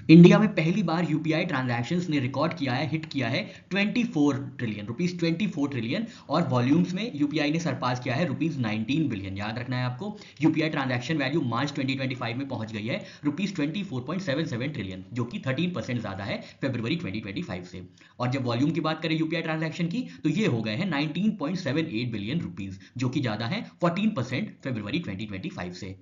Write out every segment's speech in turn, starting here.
India में पहली बार UPI transactions ने रिकॉर्ड किया है, हिट किया है 24 ट्रिलियन रुपीज, 24 ट्रिलियन। और वॉल्यूम्स में यूपीआई ने सरपास किया है रुपीज 19 बिलियन। याद रखना है आपको, यूपीआई ट्रांजैक्शन वैल्यू मार्च 2025 में पहुंच गई है रुपीज 24.77 ट्रिलियन, जो कि 13% ज्यादा है फरवरी 2025 से। और जब वॉल्यूम की बात करें यूपीआई ट्रांजैक्शन की, तो ये हो गए हैं 19.78 बिलियन रुपीज, जो कि ज्यादा है 14% फरवरी 2025 से।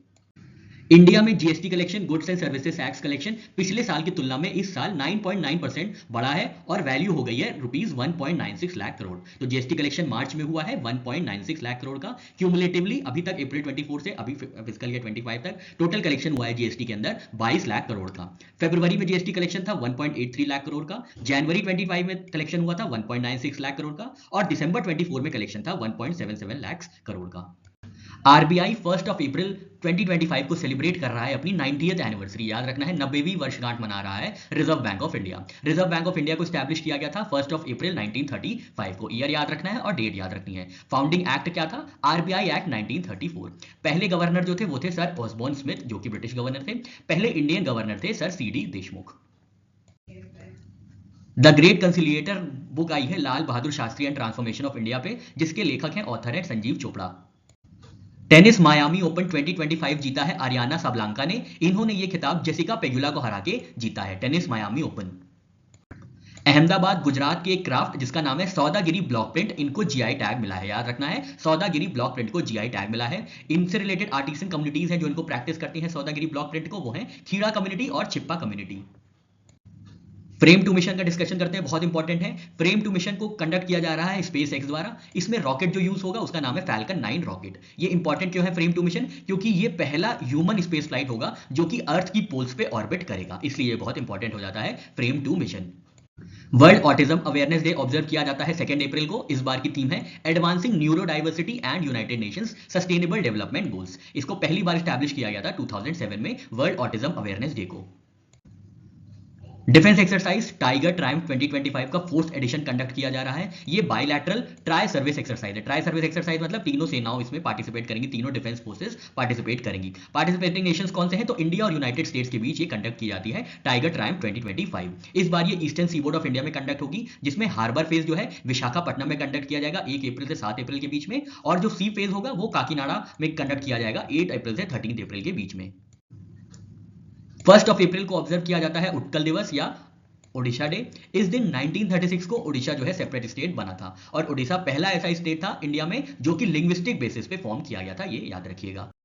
इंडिया में GST collection, goods and services tax collection पिछले साल की तुलना में इस साल 9.9% बढ़ा है और वैल्यू हो गई है रुपीज 1.96 लाख करोड़। तो जीएसटी कलेक्शन मार्च में हुआ है 1.96 लाख करोड़ का। क्यूमुलेटिवली अभी तक अप्रैल 24 से अभी फिस्कल ईयर 25 तक टोटल कलेक्शन हुआ है जीएसटी के अंदर 22 लाख करोड़ का। फरवरी में जीएसटी कलेक्शन था 1.83 लाख करोड़ का, जनवरी 25 में कलेक्शन हुआ था 1.96 लाख करोड़ का, और दिसंबर 24 में कलेक्शन था 1.77 लाख करोड़ का। आरबीआई 1 अप्रैल 2025 को सेलिब्रेट कर रहा है अपनी 90th एनिवर्सरी। याद रखना है, 90वीं वर्षगांठ मना रहा है reserve bank of India. Reserve bank of India को स्टैब्लिश किया गया था 1 अप्रैल 1935 को। ईयर याद रखना है और डेट याद रखनी है। फाउंडिंग एक्ट क्या था? RBI act 1934। पहले गवर्नर जो थे वो थे सर ऑसबॉर्न स्मिथ, जो कि ब्रिटिश गवर्नर थे। पहले इंडियन गवर्नर थे sir C D Deshmukh. The great conciliator book आई है Lal Bahadur Shastri and transformation of India पे, जिसके लेखक हैं, ऑथर है Sanjeev Chopra. Tennis Miami open 2025 जीता है आरियाना साबलांका ने। इन्होंने ये खिताब जेसिका पेगुला को हरा के जीता है, tennis Miami open. Ahmedabad Gujarat के एक क्राफ्ट जिसका नाम है सौदागिरी ब्लॉक प्रिंट, इनको जीआई टैग मिला है। याद रखना है, सौदागिरी ब्लॉक प्रिंट को जीआई टैग मिला है। इनसे रिलेटेड आर्टिसन कम्युनिटीज हैं जो इनको प्रैक्टिस करती हैं सौदागिरी ब्लॉक प्रिंट को, वो है खीड़ा कम्युनिटी और छिप्पा कम्युनिटी। फ्रेम टू मिशन का डिस्कशन करते हैं, बहुत इंपॉर्टेंट है। फ्रेम टू मिशन को कंडक्ट किया जा रहा है स्पेस एक्स द्वारा। इसमें रॉकेट जो यूज होगा उसका नाम है फैल्कन 9 रॉकेट। ये इंपॉर्टेंट क्यों है फ्रेम टू मिशन? क्योंकि ये पहला ह्यूमन स्पेस फ्लाइट होगा जो कि अर्थ की पोल्स पे ऑर्बिट करेगा, इसलिए ये बहुत इंपॉर्टेंट हो जाता है फ्रेम टू मिशन। World Autism Awareness Day observe किया जाता है 2 अप्रैल को। इस बार की थीम है advancing neuro diversity and United Nations sustainable development goals. इसको पहली बार स्टैब्लिश किया गया था 2007 में, वर्ल्ड ऑटिज्म अवेयरनेस डे को। डिफेंस एक्सरसाइज टाइगर ट्रायम्फ 2025 का 4th एडिशन कंडक्ट किया जा रहा है। ये बायलैटरल ट्राई सर्विस एक्सरसाइज है। ट्राई सर्विस एक्सरसाइज मतलब तीनों सेनाओं इसमें पार्टिसिपेट करेंगी, तीनों डिफेंस फोर्सेस पार्टिसिपेट करेंगी। पार्टिसिपेटिंग नेशंस कौन से हैं? तो इंडिया और यूनाइटेड स्टेट्स के बीच ये कंडक्ट की जाती है टाइगर ट्रायम्फ 2025। इस बार ये ईस्टर्न सीबोर्ड ऑफ इंडिया में कंडक्ट होगी, जिसमें हार्बर फेज जो है विशाखापट्टनम में कंडक्ट किया जाएगा 1 अप्रैल से 7 अप्रैल के बीच में, और जो सी फेज होगा वो काकीनाडा में कंडक्ट किया जाएगा 8 अप्रैल से 13 अप्रैल के बीच में। 1 अप्रैल को ऑब्जर्व किया जाता है उत्कल दिवस या ओडिशा डे। इस दिन 1936 को ओडिशा जो है सेपरेट स्टेट बना था, और ओडिशा पहला ऐसा स्टेट था इंडिया में जो कि लिंग्विस्टिक बेसिस पे फॉर्म किया गया था, ये याद रखिएगा।